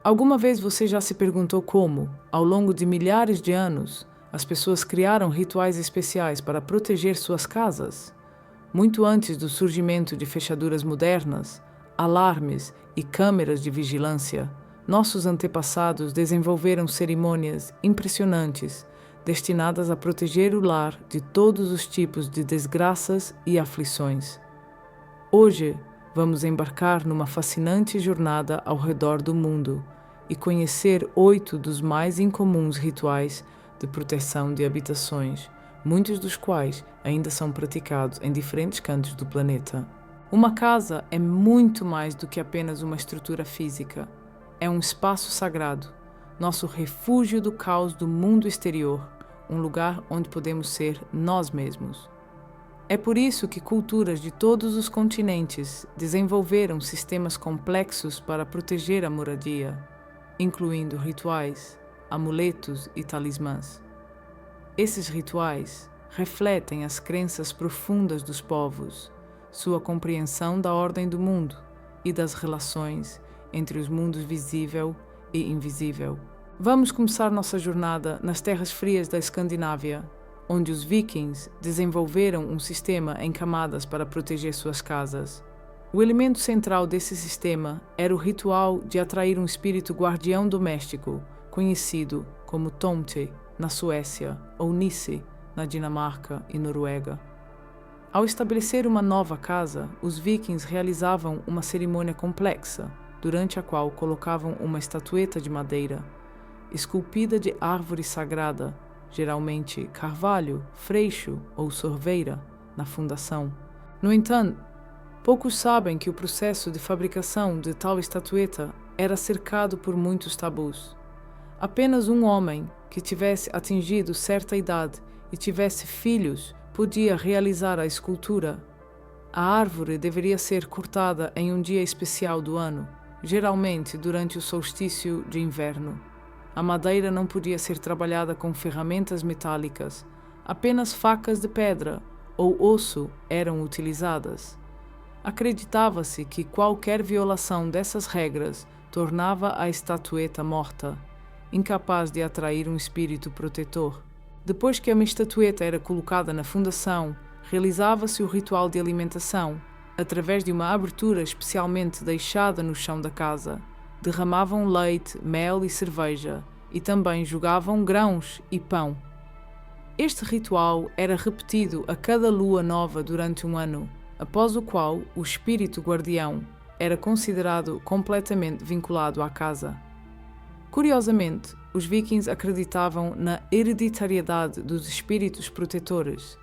Alguma vez você já se perguntou como, ao longo de milhares de anos, as pessoas criaram rituais especiais para proteger suas casas? Muito antes do surgimento de fechaduras modernas, alarmes e câmeras de vigilância, nossos antepassados desenvolveram cerimônias impressionantes destinadas a proteger o lar de todos os tipos de desgraças e aflições. Hoje, vamos embarcar numa fascinante jornada ao redor do mundo e conhecer 8 dos mais incomuns rituais de proteção de habitações, muitos dos quais ainda são praticados em diferentes cantos do planeta. Uma casa é muito mais do que apenas uma estrutura física. É um espaço sagrado, nosso refúgio do caos do mundo exterior, um lugar onde podemos ser nós mesmos. É por isso que culturas de todos os continentes desenvolveram sistemas complexos para proteger a moradia, incluindo rituais, amuletos e talismãs. Esses rituais refletem as crenças profundas dos povos, sua compreensão da ordem do mundo e das relações entre os mundos visível e invisível. Vamos começar nossa jornada nas terras frias da Escandinávia, onde os vikings desenvolveram um sistema em camadas para proteger suas casas. O elemento central desse sistema era o ritual de atrair um espírito guardião doméstico, conhecido como Tomte, na Suécia, ou Nisse, na Dinamarca e Noruega. Ao estabelecer uma nova casa, os vikings realizavam uma cerimônia complexa, durante a qual colocavam uma estatueta de madeira, esculpida de árvore sagrada, geralmente carvalho, freixo ou sorveira, na fundação. No entanto, poucos sabem que o processo de fabricação de tal estatueta era cercado por muitos tabus. Apenas um homem que tivesse atingido certa idade e tivesse filhos podia realizar a escultura. A árvore deveria ser cortada em um dia especial do ano, geralmente durante o solstício de inverno. A madeira não podia ser trabalhada com ferramentas metálicas, apenas facas de pedra ou osso eram utilizadas. Acreditava-se que qualquer violação dessas regras tornava a estatueta morta, incapaz de atrair um espírito protetor. Depois que uma estatueta era colocada na fundação, realizava-se o ritual de alimentação, através de uma abertura especialmente deixada no chão da casa. Derramavam leite, mel e cerveja, e também jogavam grãos e pão. Este ritual era repetido a cada lua nova durante um ano, após o qual o espírito guardião era considerado completamente vinculado à casa. Curiosamente, os vikings acreditavam na hereditariedade dos espíritos protetores.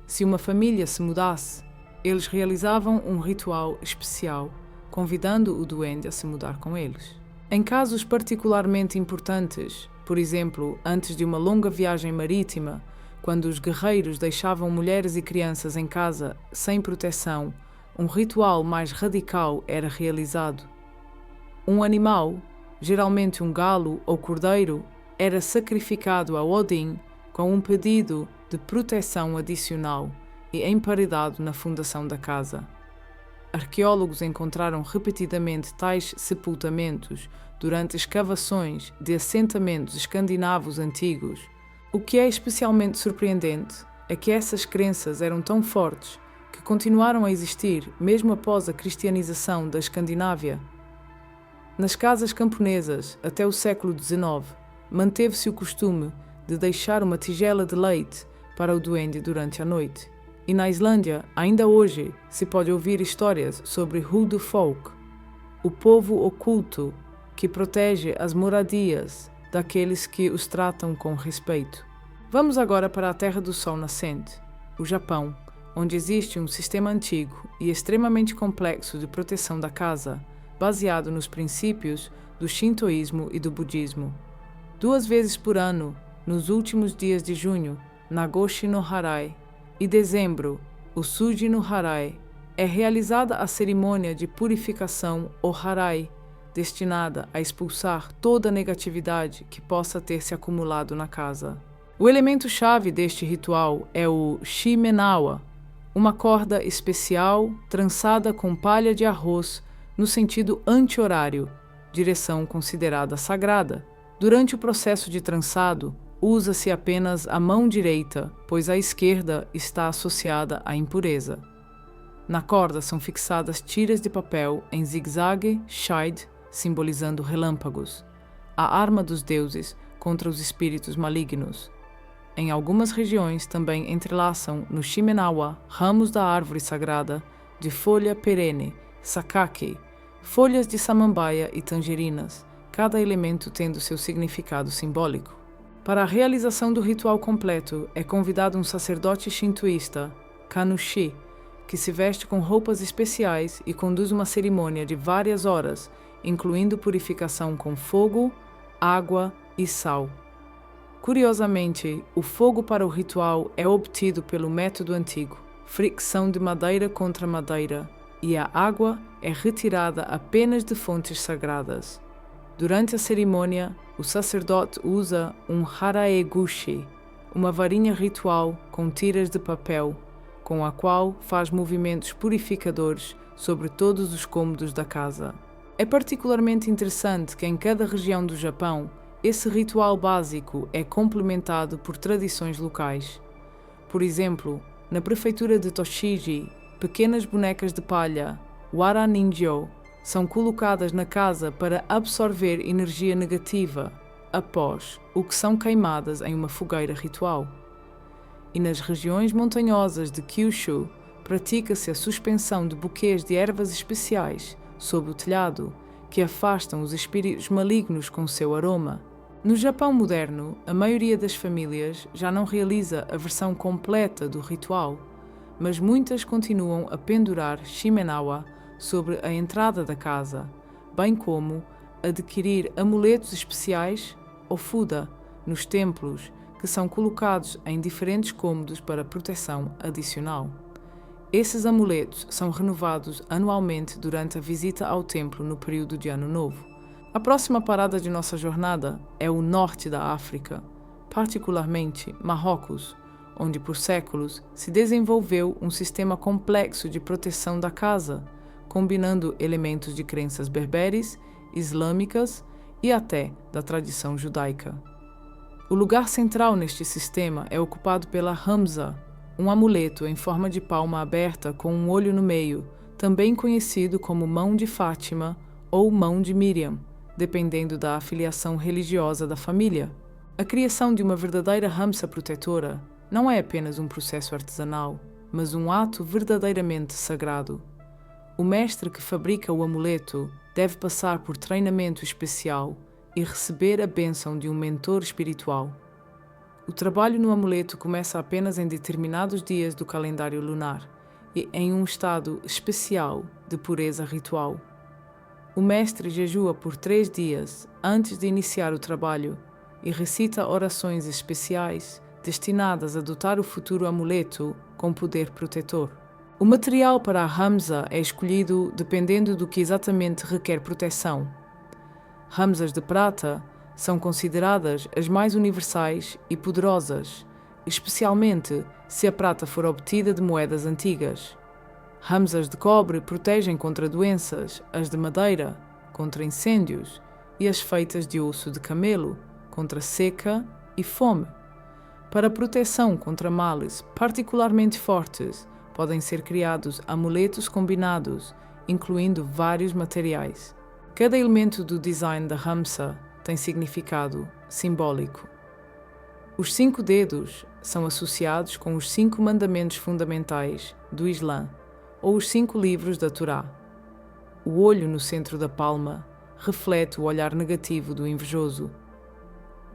Se uma família se mudasse, eles realizavam um ritual especial, convidando o duende a se mudar com eles. Em casos particularmente importantes, por exemplo, antes de uma longa viagem marítima, quando os guerreiros deixavam mulheres e crianças em casa sem proteção, um ritual mais radical era realizado. Um animal, geralmente um galo ou cordeiro, era sacrificado a Odin com um pedido de proteção adicional e emparedado na fundação da casa. Arqueólogos encontraram repetidamente tais sepultamentos durante escavações de assentamentos escandinavos antigos. O que é especialmente surpreendente é que essas crenças eram tão fortes que continuaram a existir mesmo após a cristianização da Escandinávia. Nas casas camponesas, até o século XIX, manteve-se o costume de deixar uma tigela de leite para o duende durante a noite. E na Islândia, ainda hoje, se pode ouvir histórias sobre Huldufólk, o povo oculto que protege as moradias daqueles que os tratam com respeito. Vamos agora para a Terra do Sol Nascente, o Japão, onde existe um sistema antigo e extremamente complexo de proteção da casa, baseado nos princípios do shintoísmo e do budismo. 2 vezes por ano, nos últimos dias de junho, Nagoshi no Harai, e dezembro, o Suji no Harai, é realizada a cerimônia de purificação ou Harai, destinada a expulsar toda a negatividade que possa ter se acumulado na casa. O elemento-chave deste ritual é o shimenawa, uma corda especial trançada com palha de arroz no sentido anti-horário, direção considerada sagrada. Durante o processo de trançado, usa-se apenas a mão direita, pois a esquerda está associada à impureza. Na corda são fixadas tiras de papel em zigue-zague, shide, simbolizando relâmpagos, a arma dos deuses contra os espíritos malignos. Em algumas regiões também entrelaçam no shimenawa ramos da árvore sagrada de folha perene, sakake, folhas de samambaia e tangerinas, cada elemento tendo seu significado simbólico. Para a realização do ritual completo, é convidado um sacerdote shintoísta, Kannushi, que se veste com roupas especiais e conduz uma cerimônia de várias horas, incluindo purificação com fogo, água e sal. Curiosamente, o fogo para o ritual é obtido pelo método antigo, fricção de madeira contra madeira, e a água é retirada apenas de fontes sagradas. Durante a cerimônia, o sacerdote usa um haraeguchi, uma varinha ritual com tiras de papel, com a qual faz movimentos purificadores sobre todos os cômodos da casa. É particularmente interessante que em cada região do Japão, esse ritual básico é complementado por tradições locais. Por exemplo, na prefeitura de Tochigi, pequenas bonecas de palha, Wara Ninjo, são colocadas na casa para absorver energia negativa, após o que são queimadas em uma fogueira ritual. E nas regiões montanhosas de Kyushu, pratica-se a suspensão de buquês de ervas especiais sob o telhado, que afastam os espíritos malignos com seu aroma. No Japão moderno, a maioria das famílias já não realiza a versão completa do ritual, mas muitas continuam a pendurar shimenawa sobre a entrada da casa, bem como adquirir amuletos especiais, ou fuda, nos templos, que são colocados em diferentes cômodos para proteção adicional. Esses amuletos são renovados anualmente durante a visita ao templo no período de Ano Novo. A próxima parada de nossa jornada é o norte da África, particularmente Marrocos, onde por séculos se desenvolveu um sistema complexo de proteção da casa, combinando elementos de crenças berberes, islâmicas e até da tradição judaica. O lugar central neste sistema é ocupado pela Hamza, um amuleto em forma de palma aberta com um olho no meio, também conhecido como mão de Fátima ou mão de Miriam, dependendo da afiliação religiosa da família. A criação de uma verdadeira Hamza protetora não é apenas um processo artesanal, mas um ato verdadeiramente sagrado. O mestre que fabrica o amuleto deve passar por treinamento especial e receber a bênção de um mentor espiritual. O trabalho no amuleto começa apenas em determinados dias do calendário lunar e em um estado especial de pureza ritual. O mestre jejua por 3 dias antes de iniciar o trabalho e recita orações especiais destinadas a dotar o futuro amuleto com poder protetor. O material para a Hamza é escolhido dependendo do que exatamente requer proteção. Hamzas de prata são consideradas as mais universais e poderosas, especialmente se a prata for obtida de moedas antigas. Hamzas de cobre protegem contra doenças, as de madeira, contra incêndios, e as feitas de osso de camelo, contra seca e fome. Para proteção contra males particularmente fortes, podem ser criados amuletos combinados, incluindo vários materiais. Cada elemento do design da Hamza tem significado simbólico. Os 5 dedos são associados com os 5 mandamentos fundamentais do Islã, ou os 5 livros da Torá. O olho no centro da palma reflete o olhar negativo do invejoso.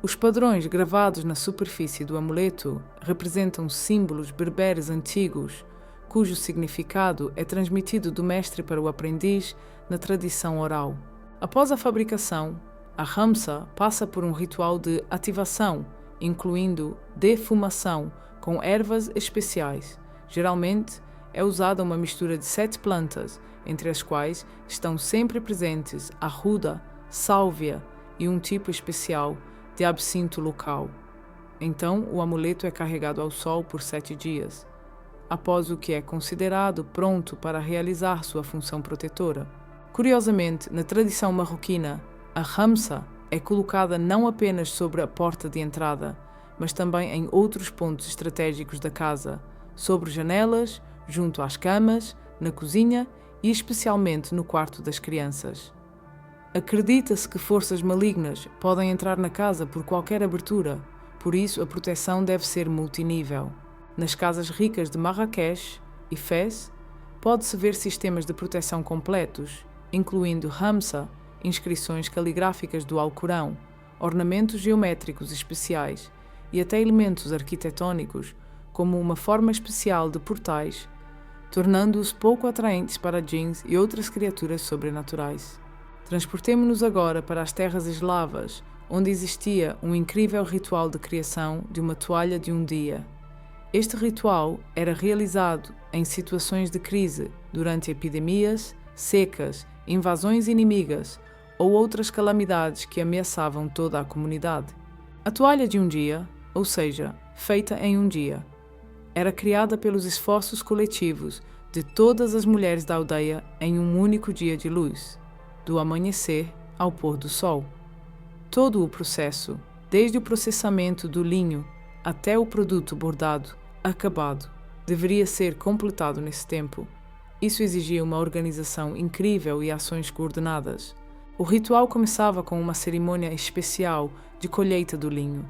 Os padrões gravados na superfície do amuleto representam símbolos berberes antigos, cujo significado é transmitido do mestre para o aprendiz na tradição oral. Após a fabricação, a Hamza passa por um ritual de ativação, incluindo defumação com ervas especiais. Geralmente, é usada uma mistura de 7 plantas, entre as quais estão sempre presentes a ruda, sálvia e um tipo especial de absinto local. Então, o amuleto é carregado ao sol por 7 dias, após o que é considerado pronto para realizar sua função protetora. Curiosamente, na tradição marroquina, A Ramsa é colocada não apenas sobre a porta de entrada, mas também em outros pontos estratégicos da casa, sobre janelas, junto às camas, na cozinha e especialmente no quarto das crianças. Acredita-se que forças malignas podem entrar na casa por qualquer abertura, por isso a proteção deve ser multinível. Nas casas ricas de Marrakech e Fez, pode-se ver sistemas de proteção completos, incluindo Ramsa, inscrições caligráficas do Alcorão, ornamentos geométricos especiais e até elementos arquitetônicos, como uma forma especial de portais, tornando-os pouco atraentes para djinns e outras criaturas sobrenaturais. Transportemo-nos agora para as terras eslavas, onde existia um incrível ritual de criação de uma toalha de um dia. Este ritual era realizado em situações de crise, durante epidemias, secas, invasões inimigas ou outras calamidades que ameaçavam toda a comunidade. A toalha de um dia, ou seja, feita em um dia, era criada pelos esforços coletivos de todas as mulheres da aldeia em um único dia de luz, do amanhecer ao pôr do sol. Todo o processo, desde o processamento do linho até o produto bordado, acabado, deveria ser completado nesse tempo. Isso exigia uma organização incrível e ações coordenadas. O ritual começava com uma cerimônia especial de colheita do linho.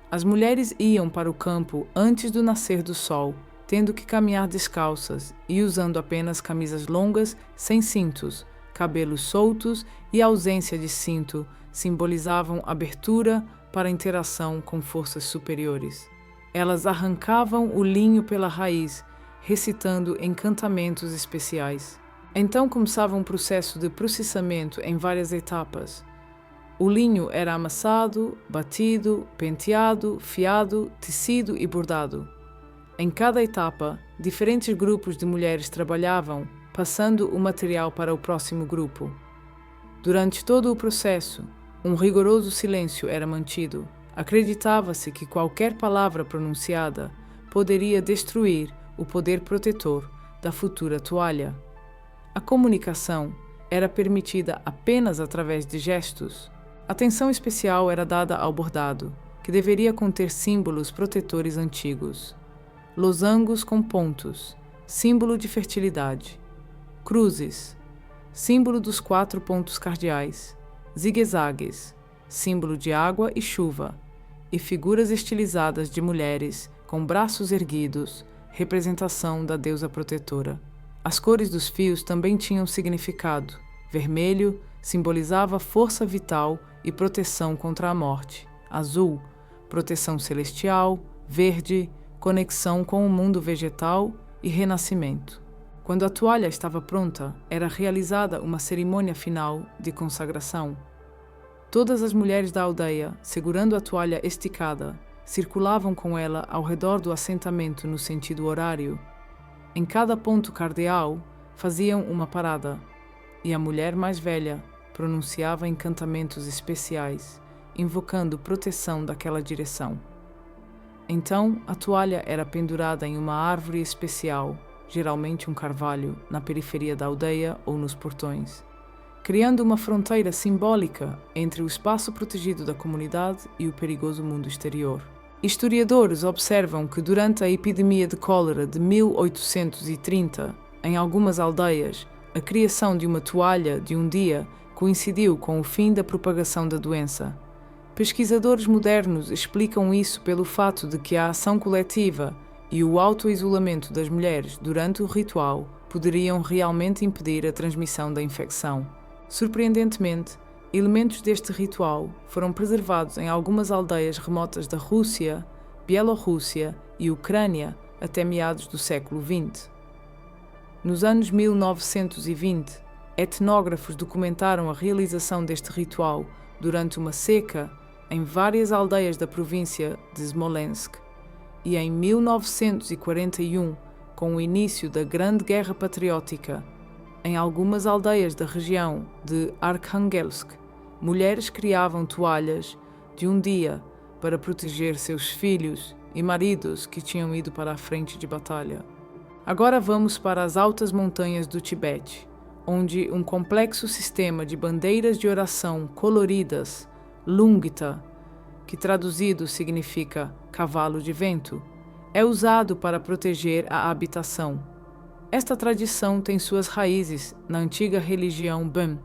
As mulheres iam para o campo antes do nascer do sol, tendo que caminhar descalças e usando apenas camisas longas, sem cintos, cabelos soltos e ausência de cinto simbolizavam abertura para interação com forças superiores. Elas arrancavam o linho pela raiz, recitando encantamentos especiais. Então começava um processo de processamento em várias etapas. O linho era amassado, batido, penteado, fiado, tecido e bordado. Em cada etapa, diferentes grupos de mulheres trabalhavam, passando o material para o próximo grupo. Durante todo o processo, um rigoroso silêncio era mantido. Acreditava-se que qualquer palavra pronunciada poderia destruir o poder protetor da futura toalha. A comunicação era permitida apenas através de gestos. Atenção especial era dada ao bordado, que deveria conter símbolos protetores antigos. Losangos com pontos, símbolo de fertilidade. Cruzes, símbolo dos 4 pontos cardeais. Zigue-zagues, símbolo de água e chuva. E figuras estilizadas de mulheres com braços erguidos, representação da deusa protetora. As cores dos fios também tinham significado. Vermelho simbolizava força vital e proteção contra a morte. Azul, proteção celestial. Verde, conexão com o mundo vegetal e renascimento. Quando a toalha estava pronta, era realizada uma cerimônia final de consagração. Todas as mulheres da aldeia, segurando a toalha esticada, circulavam com ela ao redor do assentamento no sentido horário. Em cada ponto cardeal, faziam uma parada, e a mulher mais velha pronunciava encantamentos especiais, invocando proteção daquela direção. Então, a toalha era pendurada em uma árvore especial, geralmente um carvalho, na periferia da aldeia ou nos portões, criando uma fronteira simbólica entre o espaço protegido da comunidade e o perigoso mundo exterior. Historiadores observam que durante a epidemia de cólera de 1830, em algumas aldeias, a criação de uma toalha de um dia coincidiu com o fim da propagação da doença. Pesquisadores modernos explicam isso pelo fato de que a ação coletiva e o auto-isolamento das mulheres durante o ritual poderiam realmente impedir a transmissão da infecção. Surpreendentemente, elementos deste ritual foram preservados em algumas aldeias remotas da Rússia, Bielorrússia e Ucrânia até meados do século XX. Nos anos 1920, etnógrafos documentaram a realização deste ritual durante uma seca em várias aldeias da província de Smolensk, e em 1941, com o início da Grande Guerra Patriótica, em algumas aldeias da região de Arkhangelsk, mulheres criavam toalhas de um dia para proteger seus filhos e maridos que tinham ido para a frente de batalha. Agora vamos para as altas montanhas do Tibete, onde um complexo sistema de bandeiras de oração coloridas, Lungta, que traduzido significa cavalo de vento, é usado para proteger a habitação. Esta tradição tem suas raízes na antiga religião Bön,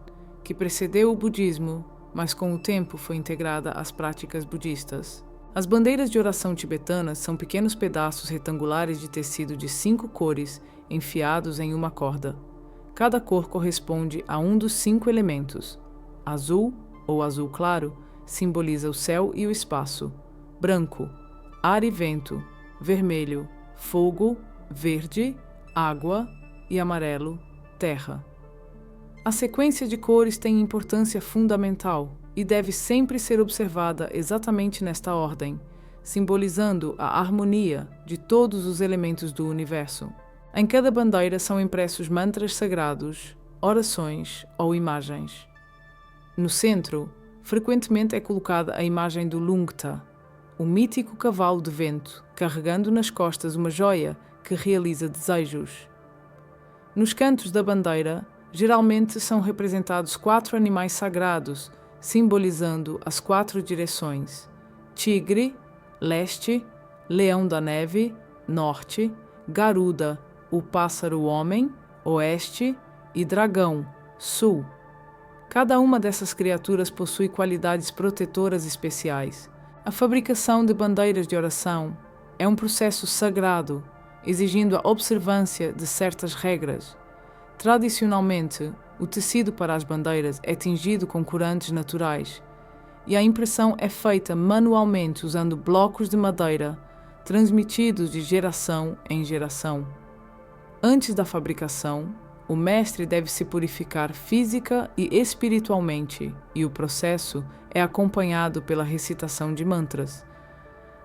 que precedeu o budismo, mas com o tempo foi integrada às práticas budistas. As bandeiras de oração tibetanas são pequenos pedaços retangulares de tecido de 5 cores enfiados em uma corda. Cada cor corresponde a um dos 5 elementos. Azul, ou azul claro, simboliza o céu e o espaço. Branco, ar e vento. Vermelho, fogo. Verde, água. E amarelo, terra. A sequência de cores tem importância fundamental e deve sempre ser observada exatamente nesta ordem, simbolizando a harmonia de todos os elementos do universo. Em cada bandeira são impressos mantras sagrados, orações ou imagens. No centro, frequentemente é colocada a imagem do Lungta, o mítico cavalo de vento, carregando nas costas uma joia que realiza desejos. Nos cantos da bandeira, geralmente são representados 4 animais sagrados, simbolizando as 4 direções: tigre, leste; leão da neve, norte; garuda, o pássaro-homem, oeste; e dragão, sul. Cada uma dessas criaturas possui qualidades protetoras especiais. A fabricação de bandeiras de oração é um processo sagrado, exigindo a observância de certas regras. Tradicionalmente, o tecido para as bandeiras é tingido com corantes naturais e a impressão é feita manualmente usando blocos de madeira, transmitidos de geração em geração. Antes da fabricação, o mestre deve se purificar física e espiritualmente, e o processo é acompanhado pela recitação de mantras.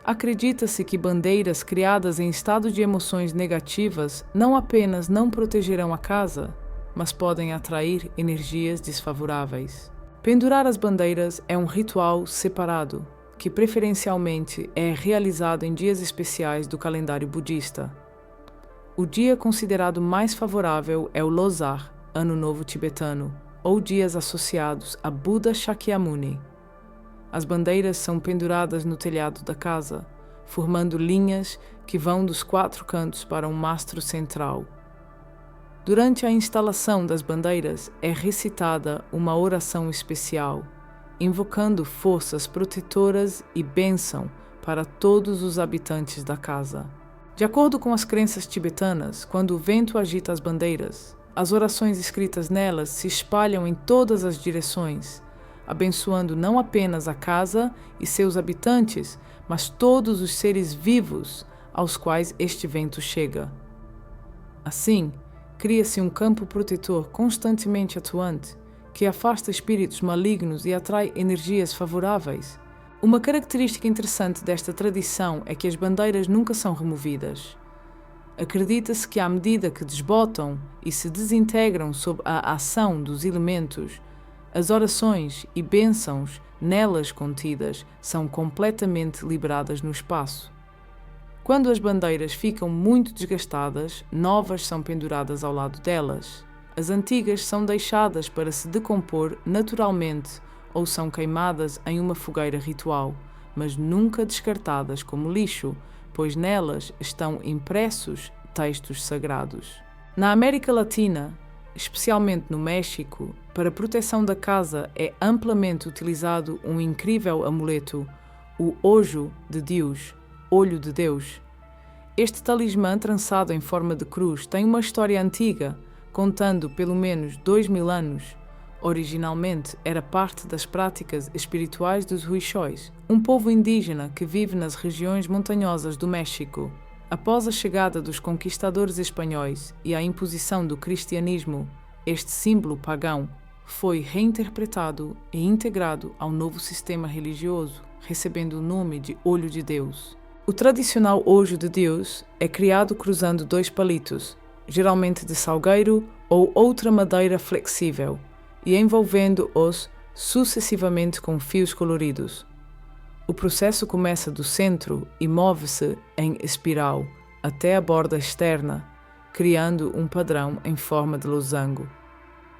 Acredita-se que bandeiras criadas em estado de emoções negativas não apenas não protegerão a casa, mas podem atrair energias desfavoráveis. Pendurar as bandeiras é um ritual separado, que preferencialmente é realizado em dias especiais do calendário budista. O dia considerado mais favorável é o Losar, Ano Novo Tibetano, ou dias associados a Buda Shakyamuni. As bandeiras são penduradas no telhado da casa, formando linhas que vão dos 4 cantos para um mastro central. Durante a instalação das bandeiras é recitada uma oração especial, invocando forças protetoras e bênção para todos os habitantes da casa. De acordo com as crenças tibetanas, quando o vento agita as bandeiras, as orações escritas nelas se espalham em todas as direções, abençoando não apenas a casa e seus habitantes, mas todos os seres vivos aos quais este vento chega. Assim, cria-se um campo protetor constantemente atuante, que afasta espíritos malignos e atrai energias favoráveis. Uma característica interessante desta tradição é que as bandeiras nunca são removidas. Acredita-se que à medida que desbotam e se desintegram sob a ação dos elementos, as orações e bênçãos nelas contidas são completamente liberadas no espaço. Quando as bandeiras ficam muito desgastadas, novas são penduradas ao lado delas. As antigas são deixadas para se decompor naturalmente ou são queimadas em uma fogueira ritual, mas nunca descartadas como lixo, pois nelas estão impressos textos sagrados. Na América Latina, especialmente no México, para a proteção da casa é amplamente utilizado um incrível amuleto, o Ojo de Deus, Olho de Deus. Este talismã trançado em forma de cruz tem uma história antiga, contando pelo menos 2000 anos. Originalmente era parte das práticas espirituais dos Huichóis, um povo indígena que vive nas regiões montanhosas do México. Após a chegada dos conquistadores espanhóis e a imposição do cristianismo, este símbolo pagão foi reinterpretado e integrado ao novo sistema religioso, recebendo o nome de Olho de Deus. O tradicional Ojo de Deus é criado cruzando 2 palitos, geralmente de salgueiro ou outra madeira flexível, e envolvendo-os sucessivamente com fios coloridos. O processo começa do centro e move-se em espiral até a borda externa, criando um padrão em forma de losango.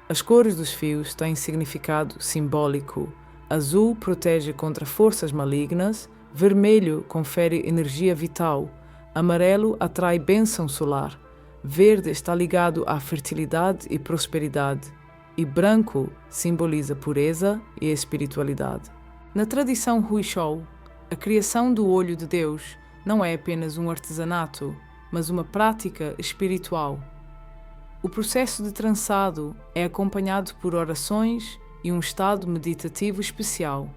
As cores dos fios têm significado simbólico. Azul protege contra forças malignas, vermelho confere energia vital, amarelo atrai bênção solar, verde está ligado à fertilidade e prosperidade, e branco simboliza pureza e espiritualidade. Na tradição Huishou, a criação do olho de Deus não é apenas um artesanato, mas uma prática espiritual. O processo de trançado é acompanhado por orações e um estado meditativo especial.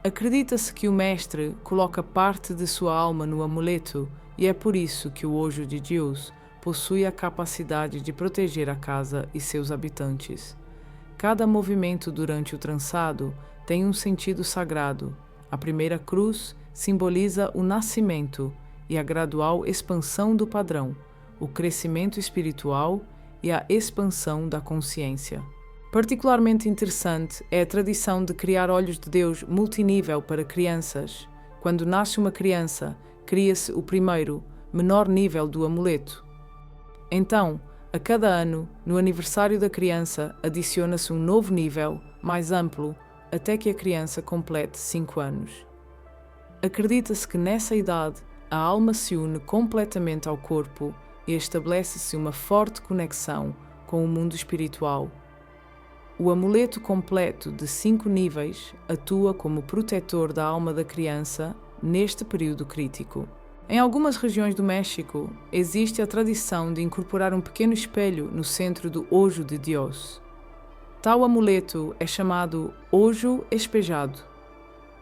Acredita-se que o mestre coloca parte de sua alma no amuleto e é por isso que o olho de Deus possui a capacidade de proteger a casa e seus habitantes. Cada movimento durante o trançado tem um sentido sagrado. A primeira cruz simboliza o nascimento e a gradual expansão do padrão, o crescimento espiritual e a expansão da consciência. Particularmente interessante é a tradição de criar olhos de Deus multinível para crianças. Quando nasce uma criança, cria-se o primeiro, menor nível do amuleto. Então, a cada ano, no aniversário da criança, adiciona-se um novo nível, mais amplo, até que a criança complete 5 anos. Acredita-se que nessa idade, a alma se une completamente ao corpo e estabelece-se uma forte conexão com o mundo espiritual. O amuleto completo de 5 níveis atua como protetor da alma da criança neste período crítico. Em algumas regiões do México, existe a tradição de incorporar um pequeno espelho no centro do ojo de Deus. Tal amuleto é chamado ojo espejado,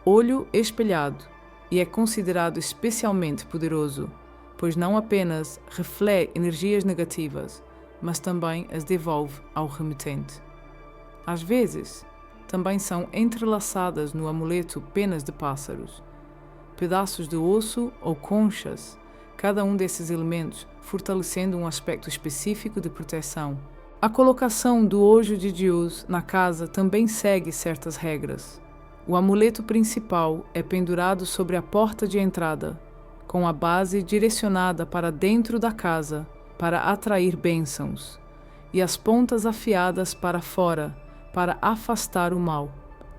olho espelhado, e é considerado especialmente poderoso, pois não apenas reflete energias negativas, mas também as devolve ao remetente. Às vezes, também são entrelaçadas no amuleto penas de pássaros, pedaços de osso ou conchas, cada um desses elementos fortalecendo um aspecto específico de proteção. A colocação do ojo de Deus na casa também segue certas regras. O amuleto principal é pendurado sobre a porta de entrada, com a base direcionada para dentro da casa para atrair bênçãos, e as pontas afiadas para fora para afastar o mal.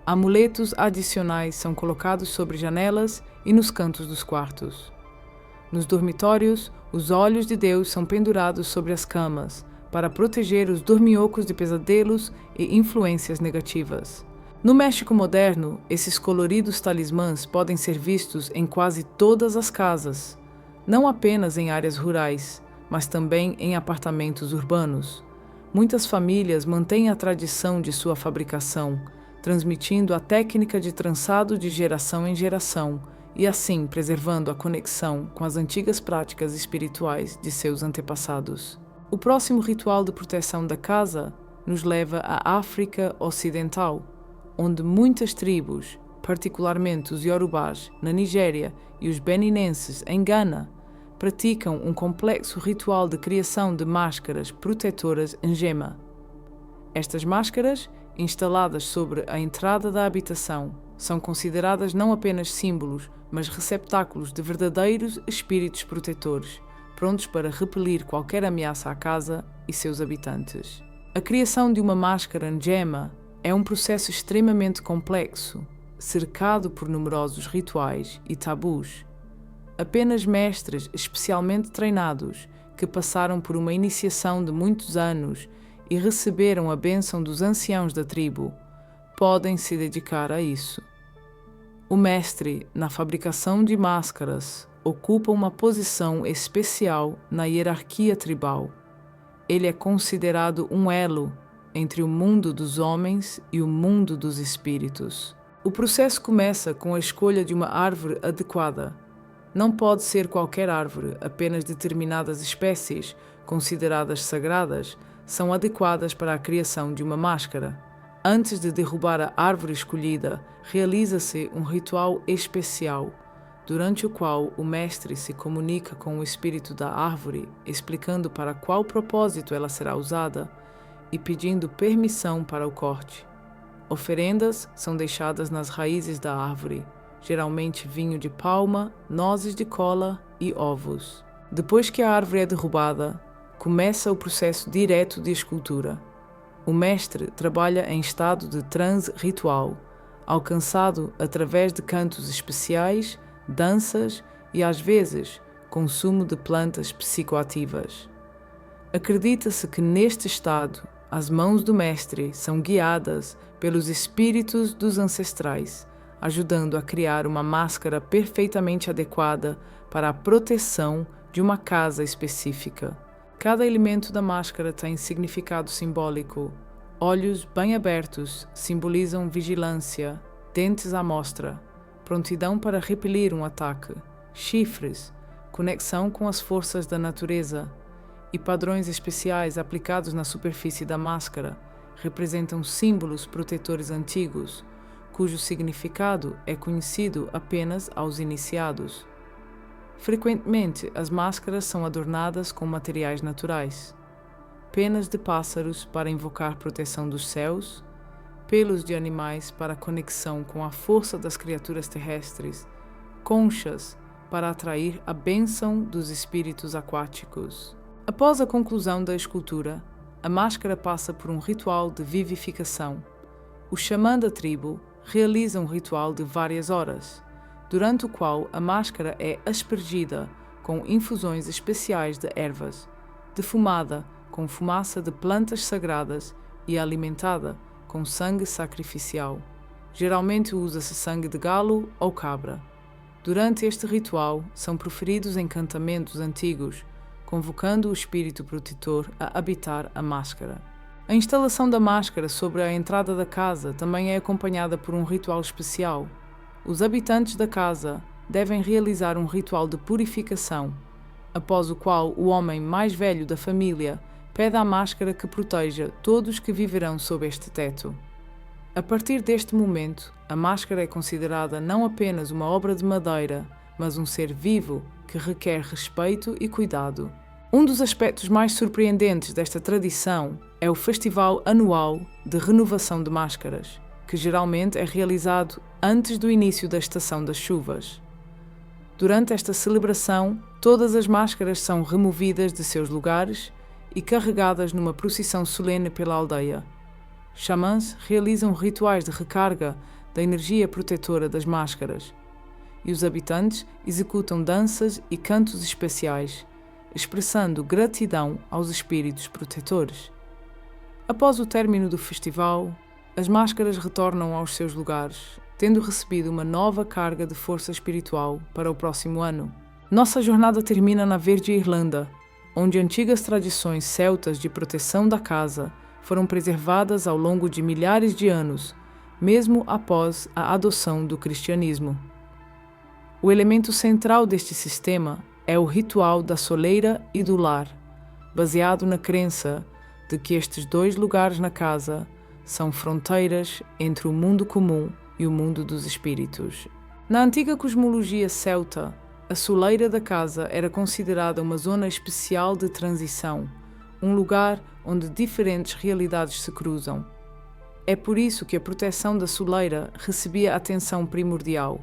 Amuletos adicionais são colocados sobre janelas e nos cantos dos quartos. Nos dormitórios, os olhos de Deus são pendurados sobre as camas para proteger os dorminhocos de pesadelos e influências negativas. No México moderno, esses coloridos talismãs podem ser vistos em quase todas as casas, não apenas em áreas rurais, mas também em apartamentos urbanos. Muitas famílias mantêm a tradição de sua fabricação, transmitindo a técnica de trançado de geração em geração e assim preservando a conexão com as antigas práticas espirituais de seus antepassados. O próximo ritual de proteção da casa nos leva à África Ocidental, onde muitas tribos, particularmente os Yorubás na Nigéria e os beninenses em Gana, praticam um complexo ritual de criação de máscaras protetoras em gema. Estas máscaras, instaladas sobre a entrada da habitação, são consideradas não apenas símbolos, mas receptáculos de verdadeiros espíritos protetores, prontos para repelir qualquer ameaça à casa e seus habitantes. A criação de uma máscara em gema é um processo extremamente complexo, cercado por numerosos rituais e tabus. Apenas mestres especialmente treinados, que passaram por uma iniciação de muitos anos e receberam a bênção dos anciãos da tribo, podem se dedicar a isso. O mestre, na fabricação de máscaras, ocupa uma posição especial na hierarquia tribal. Ele é considerado um elo entre o mundo dos homens e o mundo dos espíritos. O processo começa com a escolha de uma árvore adequada. Não pode ser qualquer árvore, apenas determinadas espécies, consideradas sagradas, são adequadas para a criação de uma máscara. Antes de derrubar a árvore escolhida, realiza-se um ritual especial, durante o qual o mestre se comunica com o espírito da árvore, explicando para qual propósito ela será usada e pedindo permissão para o corte. Oferendas são deixadas nas raízes da árvore, geralmente vinho de palma, nozes de cola e ovos. Depois que a árvore é derrubada, começa o processo direto de escultura. O mestre trabalha em estado de transe ritual, alcançado através de cantos especiais, danças e, às vezes, consumo de plantas psicoativas. Acredita-se que, neste estado, as mãos do mestre são guiadas pelos espíritos dos ancestrais, ajudando a criar uma máscara perfeitamente adequada para a proteção de uma casa específica. Cada elemento da máscara tem significado simbólico. Olhos bem abertos simbolizam vigilância, dentes à mostra, prontidão para repelir um ataque, chifres, conexão com as forças da natureza, e padrões especiais aplicados na superfície da máscara representam símbolos protetores antigos, cujo significado é conhecido apenas aos iniciados. Frequentemente, as máscaras são adornadas com materiais naturais: penas de pássaros para invocar proteção dos céus, pelos de animais para conexão com a força das criaturas terrestres, conchas para atrair a bênção dos espíritos aquáticos. Após a conclusão da escultura, a máscara passa por um ritual de vivificação. O xamã da tribo realiza um ritual de várias horas, durante o qual a máscara é aspergida com infusões especiais de ervas, defumada com fumaça de plantas sagradas e alimentada com sangue sacrificial. Geralmente usa-se sangue de galo ou cabra. Durante este ritual são proferidos encantamentos antigos, convocando o espírito protetor a habitar a máscara. A instalação da máscara sobre a entrada da casa também é acompanhada por um ritual especial. Os habitantes da casa devem realizar um ritual de purificação, após o qual o homem mais velho da família pede à máscara que proteja todos que viverão sob este teto. A partir deste momento, a máscara é considerada não apenas uma obra de madeira, mas um ser vivo que requer respeito e cuidado. Um dos aspectos mais surpreendentes desta tradição é o festival anual de renovação de máscaras, que geralmente é realizado antes do início da estação das chuvas. Durante esta celebração, todas as máscaras são removidas de seus lugares e carregadas numa procissão solene pela aldeia. Xamãs realizam rituais de recarga da energia protetora das máscaras, e os habitantes executam danças e cantos especiais, expressando gratidão aos espíritos protetores. Após o término do festival, as máscaras retornam aos seus lugares, tendo recebido uma nova carga de força espiritual para o próximo ano. Nossa jornada termina na Verde Irlanda, onde antigas tradições celtas de proteção da casa foram preservadas ao longo de milhares de anos, mesmo após a adoção do cristianismo. O elemento central deste sistema é o ritual da soleira e do lar, baseado na crença de que estes dois lugares na casa são fronteiras entre o mundo comum e o mundo dos espíritos. Na antiga cosmologia celta, a soleira da casa era considerada uma zona especial de transição, um lugar onde diferentes realidades se cruzam. É por isso que a proteção da soleira recebia atenção primordial.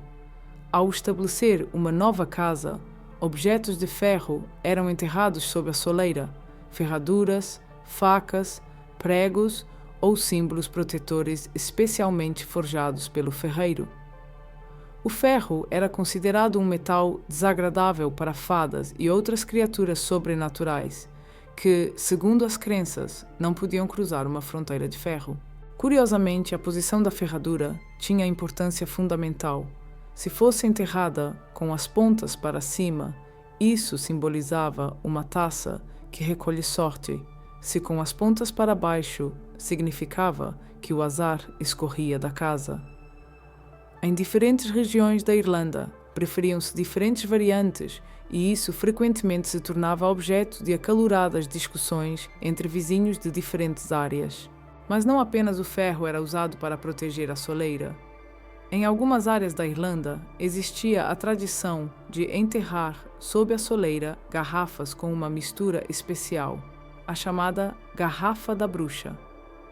Ao estabelecer uma nova casa, objetos de ferro eram enterrados sob a soleira, ferraduras, facas, pregos ou símbolos protetores especialmente forjados pelo ferreiro. O ferro era considerado um metal desagradável para fadas e outras criaturas sobrenaturais, que, segundo as crenças, não podiam cruzar uma fronteira de ferro. Curiosamente, a posição da ferradura tinha importância fundamental. Se fosse enterrada com as pontas para cima, isso simbolizava uma taça que recolhe sorte. Se com as pontas para baixo, significava que o azar escorria da casa. Em diferentes regiões da Irlanda, preferiam-se diferentes variantes e isso frequentemente se tornava objeto de acaloradas discussões entre vizinhos de diferentes áreas. Mas não apenas o ferro era usado para proteger a soleira. Em algumas áreas da Irlanda, existia a tradição de enterrar sob a soleira garrafas com uma mistura especial, a chamada garrafa da bruxa.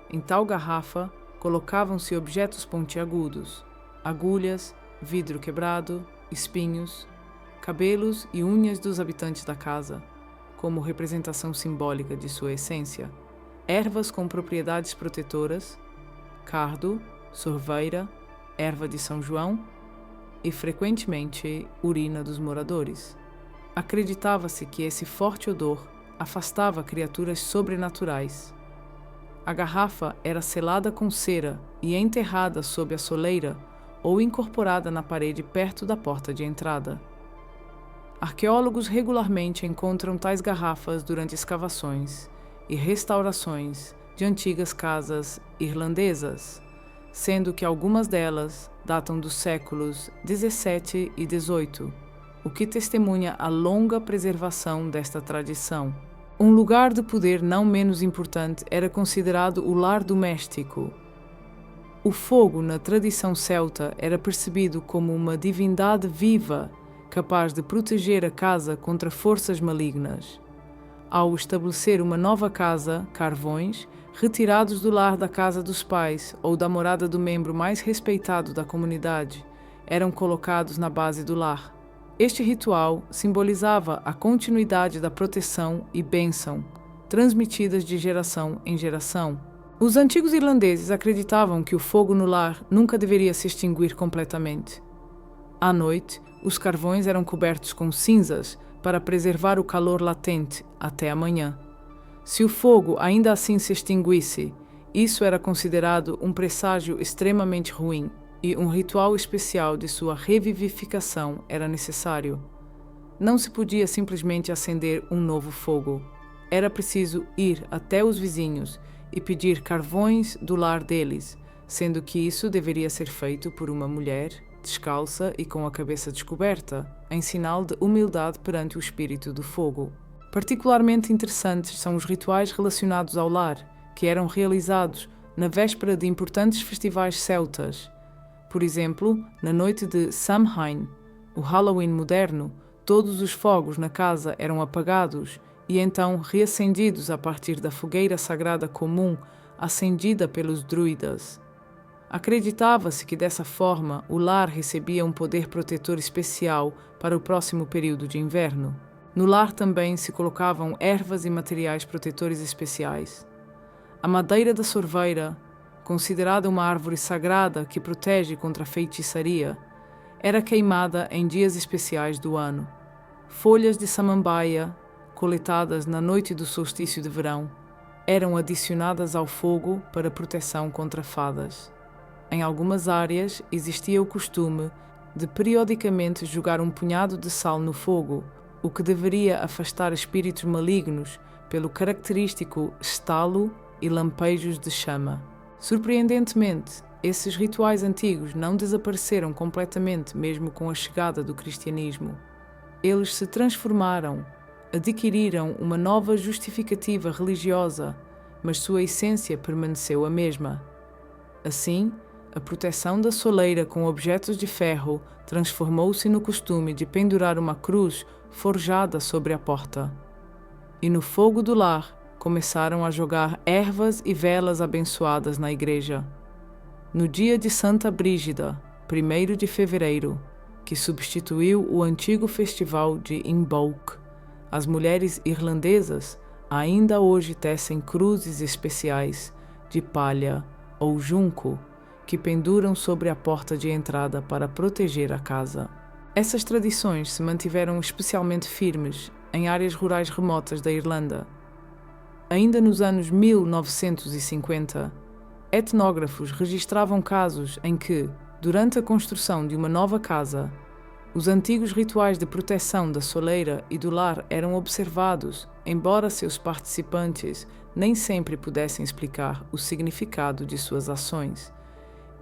Em tal garrafa, colocavam-se objetos pontiagudos, agulhas, vidro quebrado, espinhos, cabelos e unhas dos habitantes da casa, como representação simbólica de sua essência. ervas com propriedades protetoras, cardo, sorveira, erva de São João e, frequentemente, urina dos moradores. Acreditava-se que esse forte odor afastava criaturas sobrenaturais. A garrafa era selada com cera e enterrada sob a soleira ou incorporada na parede perto da porta de entrada. Arqueólogos regularmente encontram tais garrafas durante escavações e restaurações de antigas casas irlandesas, sendo que algumas delas datam dos séculos XVII e XVIII, o que testemunha a longa preservação desta tradição. Um lugar de poder não menos importante era considerado o lar doméstico. O fogo, na tradição celta, era percebido como uma divindade viva, capaz de proteger a casa contra forças malignas. Ao estabelecer uma nova casa, carvões, retirados do lar da casa dos pais ou da morada do membro mais respeitado da comunidade, eram colocados na base do lar. Este ritual simbolizava a continuidade da proteção e bênção, transmitidas de geração em geração. Os antigos irlandeses acreditavam que o fogo no lar nunca deveria se extinguir completamente. À noite, os carvões eram cobertos com cinzas para preservar o calor latente até a manhã. Se o fogo ainda assim se extinguisse, isso era considerado um presságio extremamente ruim e um ritual especial de sua revivificação era necessário. Não se podia simplesmente acender um novo fogo. Era preciso ir até os vizinhos e pedir carvões do lar deles, sendo que isso deveria ser feito por uma mulher, descalça e com a cabeça descoberta, em sinal de humildade perante o espírito do fogo. Particularmente interessantes são os rituais relacionados ao lar, que eram realizados na véspera de importantes festivais celtas. Por exemplo, na noite de Samhain, o Halloween moderno, todos os fogos na casa eram apagados e então reacendidos a partir da fogueira sagrada comum acendida pelos druidas. Acreditava-se que dessa forma o lar recebia um poder protetor especial para o próximo período de inverno. No lar também se colocavam ervas e materiais protetores especiais. A madeira da sorveira, considerada uma árvore sagrada que protege contra a feitiçaria, era queimada em dias especiais do ano. Folhas de samambaia, coletadas na noite do solstício de verão, eram adicionadas ao fogo para proteção contra fadas. Em algumas áreas existia o costume de periodicamente jogar um punhado de sal no fogo, o que deveria afastar espíritos malignos pelo característico estalo e lampejos de chama. Surpreendentemente, esses rituais antigos não desapareceram completamente mesmo com a chegada do cristianismo. Eles se transformaram, adquiriram uma nova justificativa religiosa, mas sua essência permaneceu a mesma. Assim, a proteção da soleira com objetos de ferro transformou-se no costume de pendurar uma cruz forjada sobre a porta. E no fogo do lar começaram a jogar ervas e velas abençoadas na igreja. No dia de Santa Brígida, 1º de fevereiro, que substituiu o antigo festival de Imbolc, as mulheres irlandesas ainda hoje tecem cruzes especiais de palha ou junco que penduram sobre a porta de entrada para proteger a casa. Essas tradições se mantiveram especialmente firmes em áreas rurais remotas da Irlanda. Ainda nos anos 1950, etnógrafos registravam casos em que, durante a construção de uma nova casa, os antigos rituais de proteção da soleira e do lar eram observados, embora seus participantes nem sempre pudessem explicar o significado de suas ações.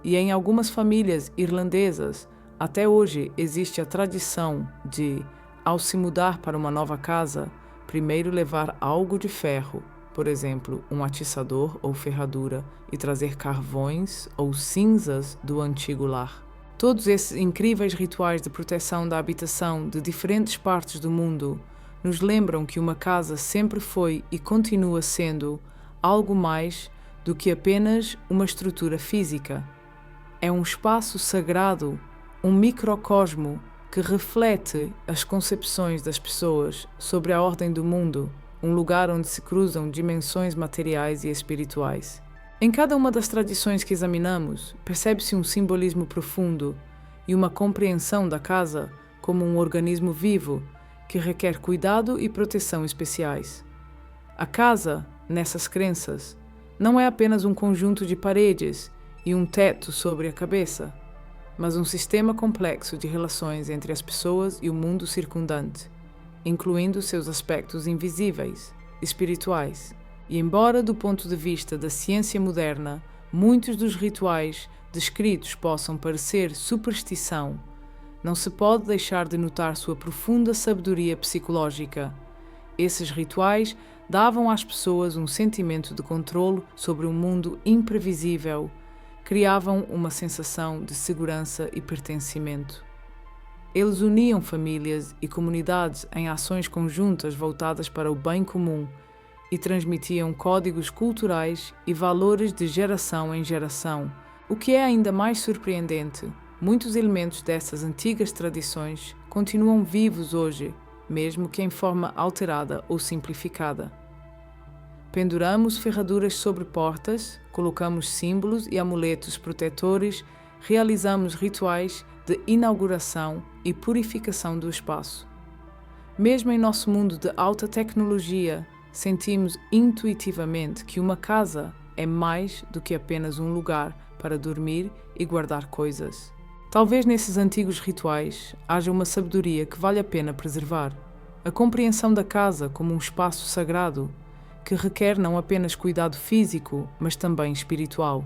E em algumas famílias irlandesas, até hoje existe a tradição de, ao se mudar para uma nova casa, primeiro levar algo de ferro, por exemplo, um atiçador ou ferradura, e trazer carvões ou cinzas do antigo lar. Todos esses incríveis rituais de proteção da habitação de diferentes partes do mundo nos lembram que uma casa sempre foi e continua sendo algo mais do que apenas uma estrutura física. É um espaço sagrado, um microcosmo que reflete as concepções das pessoas sobre a ordem do mundo, um lugar onde se cruzam dimensões materiais e espirituais. Em cada uma das tradições que examinamos, percebe-se um simbolismo profundo e uma compreensão da casa como um organismo vivo que requer cuidado e proteção especiais. A casa, nessas crenças, não é apenas um conjunto de paredes e um teto sobre a cabeça, mas um sistema complexo de relações entre as pessoas e o mundo circundante, incluindo seus aspectos invisíveis, espirituais. E embora, do ponto de vista da ciência moderna, muitos dos rituais descritos possam parecer superstição, não se pode deixar de notar sua profunda sabedoria psicológica. Esses rituais davam às pessoas um sentimento de controle sobre um mundo imprevisível, criavam uma sensação de segurança e pertencimento. Eles uniam famílias e comunidades em ações conjuntas voltadas para o bem comum e transmitiam códigos culturais e valores de geração em geração. O que é ainda mais surpreendente, muitos elementos dessas antigas tradições continuam vivos hoje, mesmo que em forma alterada ou simplificada. Penduramos ferraduras sobre portas, colocamos símbolos e amuletos protetores, realizamos rituais de inauguração e purificação do espaço. Mesmo em nosso mundo de alta tecnologia, sentimos intuitivamente que uma casa é mais do que apenas um lugar para dormir e guardar coisas. Talvez nesses antigos rituais haja uma sabedoria que vale a pena preservar. A compreensão da casa como um espaço sagrado que requer não apenas cuidado físico, mas também espiritual.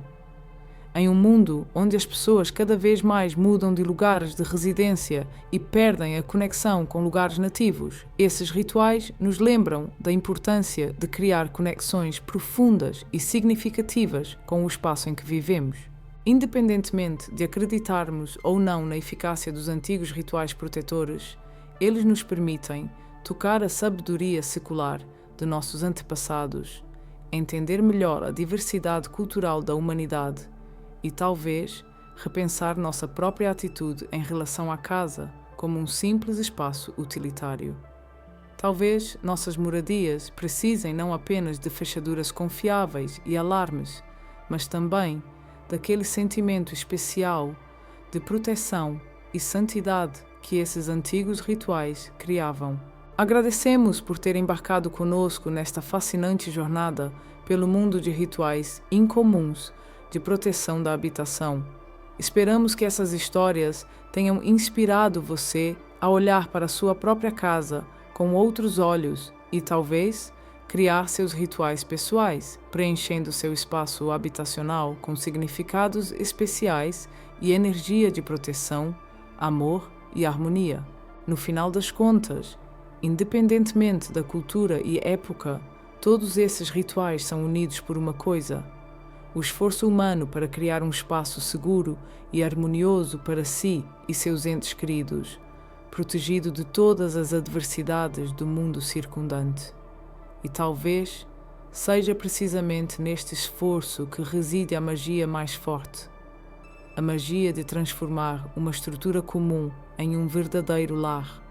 Em um mundo onde as pessoas cada vez mais mudam de lugares de residência e perdem a conexão com lugares nativos, esses rituais nos lembram da importância de criar conexões profundas e significativas com o espaço em que vivemos. Independentemente de acreditarmos ou não na eficácia dos antigos rituais protetores, eles nos permitem tocar a sabedoria secular de nossos antepassados, entender melhor a diversidade cultural da humanidade e, talvez, repensar nossa própria atitude em relação à casa como um simples espaço utilitário. Talvez nossas moradias precisem não apenas de fechaduras confiáveis e alarmes, mas também daquele sentimento especial de proteção e santidade que esses antigos rituais criavam. Agradecemos por ter embarcado conosco nesta fascinante jornada pelo mundo de rituais incomuns de proteção da habitação. Esperamos que essas histórias tenham inspirado você a olhar para a sua própria casa com outros olhos e, talvez, criar seus rituais pessoais, preenchendo seu espaço habitacional com significados especiais e energia de proteção, amor e harmonia. No final das contas, independentemente da cultura e época, todos esses rituais são unidos por uma coisa: o esforço humano para criar um espaço seguro e harmonioso para si e seus entes queridos, protegido de todas as adversidades do mundo circundante. E talvez seja precisamente neste esforço que reside a magia mais forte, a magia de transformar uma estrutura comum em um verdadeiro lar.